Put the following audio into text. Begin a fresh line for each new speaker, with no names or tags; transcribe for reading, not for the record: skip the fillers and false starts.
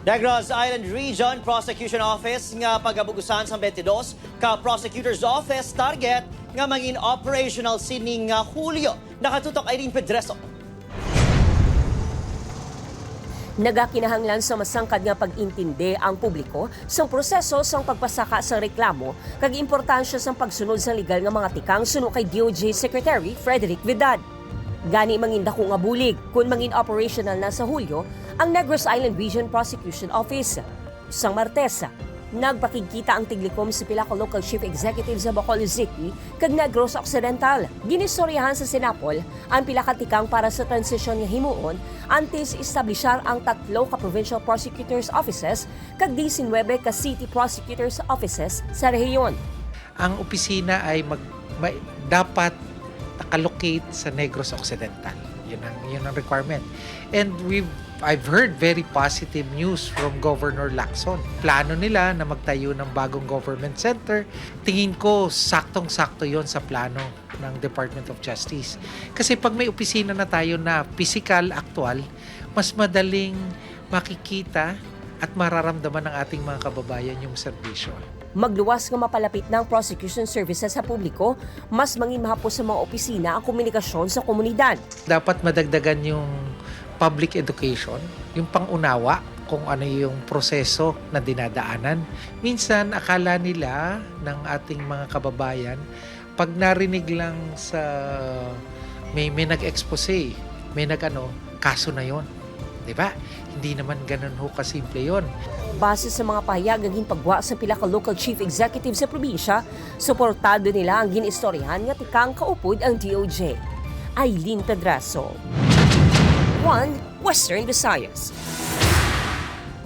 Negros Island Region Prosecution Office nga pagabugusan sa 22 ka Prosecutor's Office target nga mangin operational sining nga Hulyo. Nakatutok Irene Pedreso.
Nagakinahanglan sa masangkad nga pag-intindi ang publiko sa proseso sang pagpasaka sa reklamo kag importansya sang pagsunod sa legal nga mga tikang suno kay DOJ Secretary Frederick Vidal. Gani mangin dako nga bulig kun mangin operational na sa Hulyo ang Negros Island Region Prosecution Office. Sang Martes, nagpakikita ang tiglikom sa pila ka local chief executive sa Bacolod City kag Negros Occidental. Ginistoryahan sa Sinapol ang pila ka tikang para sa transition nga himuon antes establishar ang 3 ka provincial prosecutors offices kag 19 ka city prosecutors offices sa rehiyon.
Ang opisina ay dapat nakalocate sa Negros Occidental. Yun ang requirement. And I've heard very positive news from Governor Lacson. Plano nila na magtayo ng bagong government center. Tingin ko, saktong-sakto yon sa plano ng Department of Justice. Kasi pag may opisina na tayo na physical, actual, mas madaling makikita at mararamdaman ng ating mga kababayan yung serbisyo.
Magluwas nga mapalapit ng prosecution services sa publiko, mas mangin mahapos sa mga opisina ang komunikasyon sa komunidad.
Dapat madagdagan yung public education, yung pangunawa kung ano yung proseso na dinadaanan. Minsan akala nila ng ating mga kababayan, pag narinig lang sa may nag-expose, may kaso na yon. Diba? Hindi naman ganun ho kasimple yon.
Base sa mga pahayag naging pagwa sa pila ka local chief executive sa probinsya, suportado nila ang ginistoryahan nga tikang kaupod ang DOJ. Aileen Pedraso, 1 Western Visayas.